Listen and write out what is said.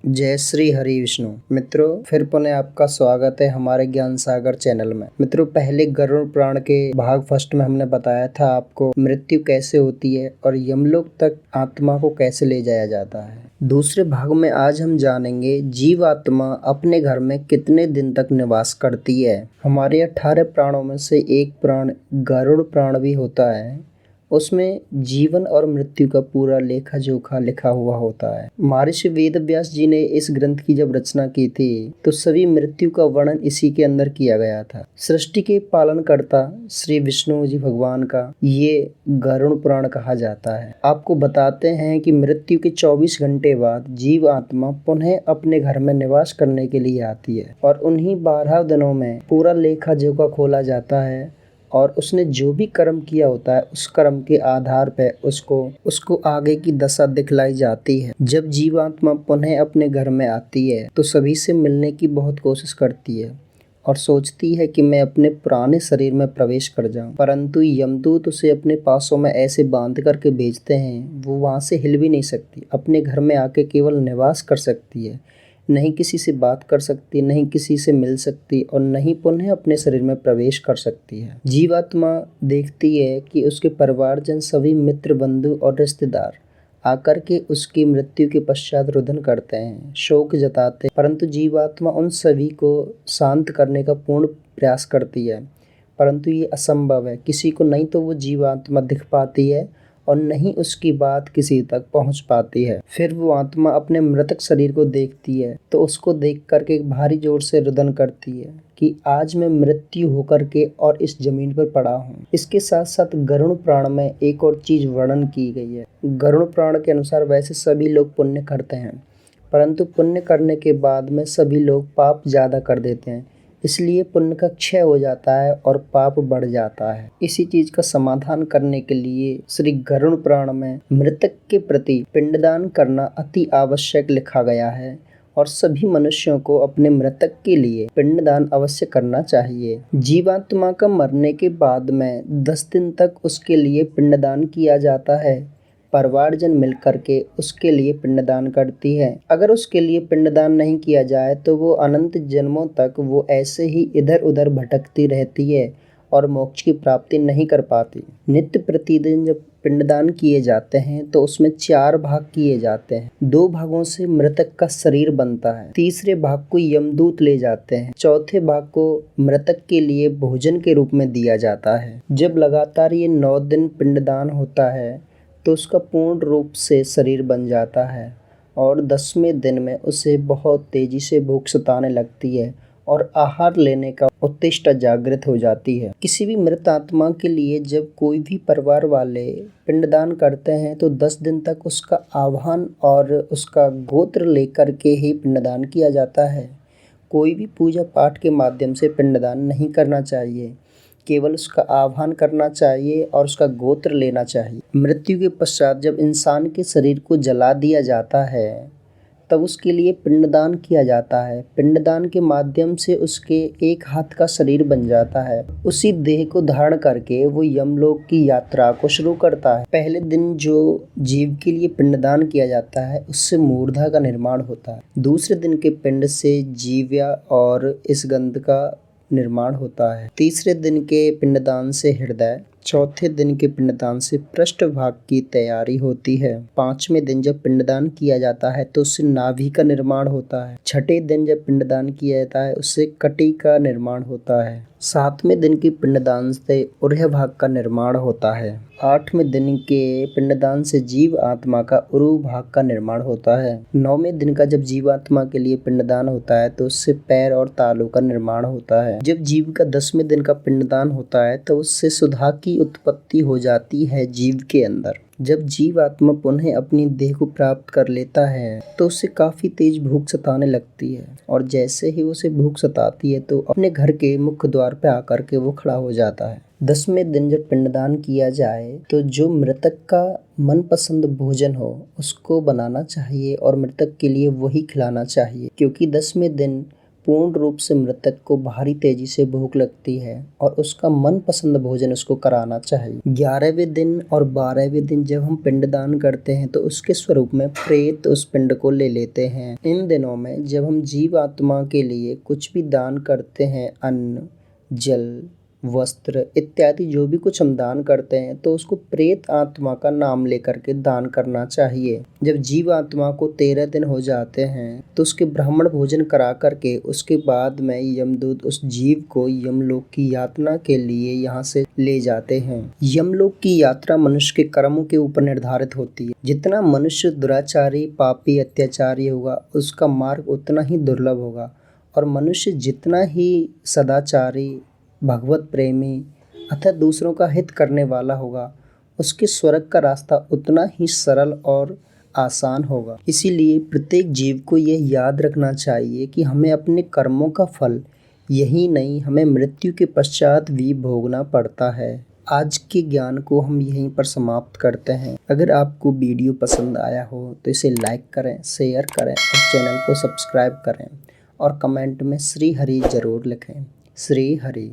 जय श्री हरि विष्णु। मित्रों, फिर पुनः आपका स्वागत है हमारे ज्ञान सागर चैनल में। मित्रों, पहले गरुड़ पुराण के भाग फर्स्ट में हमने बताया था आपको मृत्यु कैसे होती है और यमलोक तक आत्मा को कैसे ले जाया जाता है। दूसरे भाग में आज हम जानेंगे जीव आत्मा अपने घर में कितने दिन तक निवास करती है। हमारे 18 प्राणों में से एक प्राण गरुड़ प्राण भी होता है। उसमें जीवन और मृत्यु का पूरा लेखा जोखा लिखा हुआ होता है। महर्षि वेद व्यास जी ने इस ग्रंथ की जब रचना की थी तो सभी मृत्यु का वर्णन इसी के अंदर किया गया था। सृष्टि के पालनकर्ता श्री विष्णु जी भगवान का ये गरुड़ पुराण कहा जाता है। आपको बताते हैं कि मृत्यु के 24 घंटे बाद जीव आत्मा पुनः अपने घर में निवास करने के लिए आती है और उन्हीं 12 दिनों में पूरा लेखा जोखा खोला जाता है और उसने जो भी कर्म किया होता है उस कर्म के आधार पर उसको आगे की दशा दिखलाई जाती है। जब जीवात्मा पुनः अपने घर में आती है तो सभी से मिलने की बहुत कोशिश करती है और सोचती है कि मैं अपने पुराने शरीर में प्रवेश कर जाऊं, परंतु यमदूत उसे अपने पासों में ऐसे बांध करके भेजते हैं वो वहां से हिल भी नहीं सकती। अपने घर में आके केवल निवास कर सकती है, नहीं किसी से बात कर सकती, नहीं किसी से मिल सकती और नहीं पुनः अपने शरीर में प्रवेश कर सकती है। जीवात्मा देखती है कि उसके परिवारजन सभी मित्र बंधु और रिश्तेदार आकर के उसकी मृत्यु के पश्चात रुदन करते हैं, शोक जताते हैं, परंतु जीवात्मा उन सभी को शांत करने का पूर्ण प्रयास करती है, परंतु ये असंभव है। किसी को नहीं तो वो जीवात्मा दिख पाती है और नहीं उसकी बात किसी तक पहुंच पाती है। फिर वो आत्मा अपने मृतक शरीर को देखती है तो उसको देख करके भारी जोर से रुदन करती है कि आज मैं मृत्यु होकर के और इस जमीन पर पड़ा हूँ। इसके साथ साथ गरुड़ पुराण में एक और चीज वर्णन की गई है। गरुड़ पुराण के अनुसार वैसे सभी लोग पुण्य करते हैं, परंतु पुण्य करने के बाद में सभी लोग पाप ज्यादा कर देते हैं, इसलिए पुण्य का क्षय हो जाता है और पाप बढ़ जाता है। इसी चीज का समाधान करने के लिए श्री गरुड़ पुराण में मृतक के प्रति पिंडदान करना अति आवश्यक लिखा गया है और सभी मनुष्यों को अपने मृतक के लिए पिंडदान अवश्य करना चाहिए। जीवात्मा का मरने के बाद में 10 दिन तक उसके लिए पिंडदान किया जाता है। परिवारजन मिलकर के उसके लिए पिंडदान करती है। अगर उसके लिए पिंडदान नहीं किया जाए तो वो अनंत जन्मों तक वो ऐसे ही इधर उधर भटकती रहती है और मोक्ष की प्राप्ति नहीं कर पाती। नित्य प्रतिदिन जब पिंडदान किए जाते हैं तो उसमें 4 भाग किए जाते हैं। 2 भागों से मृतक का शरीर बनता है, तीसरे भाग को यमदूत ले जाते हैं, चौथे भाग को मृतक के लिए भोजन के रूप में दिया जाता है। जब लगातार ये 9 दिन पिंडदान होता है तो उसका पूर्ण रूप से शरीर बन जाता है और 10वें दिन में उसे बहुत तेजी से भूख सताने लगती है और आहार लेने का उत्तिष्ठा जागृत हो जाती है। किसी भी मृत आत्मा के लिए जब कोई भी परिवार वाले पिंडदान करते हैं तो 10 दिन तक उसका आह्वान और उसका गोत्र लेकर के ही पिंडदान किया जाता है। कोई भी पूजा पाठ के माध्यम से पिंडदान नहीं करना चाहिए, केवल उसका आह्वान करना चाहिए और उसका गोत्र लेना चाहिए। मृत्यु के पश्चात जब इंसान के शरीर को जला दिया जाता है तब उसके लिए पिंडदान किया जाता है। पिंडदान के माध्यम से उसके एक हाथ का शरीर बन जाता है। उसी देह को धारण करके वो यमलोक की यात्रा को शुरू करता है। पहले दिन जो जीव के लिए पिंडदान किया जाता है उससे मूर्धा का निर्माण होता है। दूसरे दिन के पिंड से जीव्या और इस गंध का निर्माण होता है। तीसरे दिन के पिंडदान से हृदय, चौथे दिन के पिंडदान से पृष्ठ भाग की तैयारी होती है। 5वें दिन जब पिंडदान किया जाता है तो उससे नाभि का निर्माण होता है। 6ठे दिन जब पिंडदान किया जाता है उससे कटी का निर्माण होता है। 7वें दिन के पिंडदान से उरह भाग का निर्माण होता है। 8वें दिन के पिंडदान से जीव आत्मा का उरु भाग का निर्माण होता है। 9वें दिन का जब जीवात्मा के लिए पिंडदान होता है तो उससे पैर और तालू का निर्माण होता है। जब जीव का 10वें दिन का पिंडदान होता है तो उससे सुधा की उत्पत्ति हो जाती है जीव के अंदर। जब जीव आत्मा पुनः अपनी देह को प्राप्त कर लेता है तो उसे काफी तेज भूख सताने लगती है और जैसे ही उसे भूख सताती है तो अपने घर के मुख्य द्वार पे आकर के वो खड़ा हो जाता है। 10वें दिन जब पिंडदान किया जाए तो जो मृतक का मनपसंद भोजन हो उसको बनाना चाहिए और मृतक के लिए वही खिलाना चाहिए, क्योंकि 10वें दिन पूर्ण रूप से मृतक को भारी तेजी से भूख लगती है और उसका मनपसंद भोजन उसको कराना चाहिए। 11वें दिन और 12वें दिन जब हम पिंडदान करते हैं तो उसके स्वरूप में प्रेत उस पिंड को ले लेते हैं। इन दिनों में जब हम जीव आत्मा के लिए कुछ भी दान करते हैं, अन्न, जल, वस्त्र इत्यादि जो भी कुछ हम दान करते हैं, तो उसको प्रेत आत्मा का नाम लेकर के दान करना चाहिए। जब जीव आत्मा को 13 दिन हो जाते हैं तो उसके ब्राह्मण भोजन करा करके उसके बाद में यमदूत उस जीव को यमलोक की यातना के लिए यहाँ से ले जाते हैं। यमलोक की यात्रा मनुष्य के कर्मों के ऊपर निर्धारित होती है। जितना मनुष्य दुराचारी, पापी, अत्याचारी होगा उसका मार्ग उतना ही दुर्लभ होगा, और मनुष्य जितना ही सदाचारी, भगवत प्रेमी अतः दूसरों का हित करने वाला होगा, उसके स्वर्ग का रास्ता उतना ही सरल और आसान होगा। इसीलिए प्रत्येक जीव को यह याद रखना चाहिए कि हमें अपने कर्मों का फल यही नहीं, हमें मृत्यु के पश्चात भी भोगना पड़ता है। आज के ज्ञान को हम यहीं पर समाप्त करते हैं। अगर आपको वीडियो पसंद आया हो तो इसे लाइक करें, शेयर करें और चैनल को सब्सक्राइब करें, और कमेंट में श्री हरि जरूर लिखें। श्री हरि।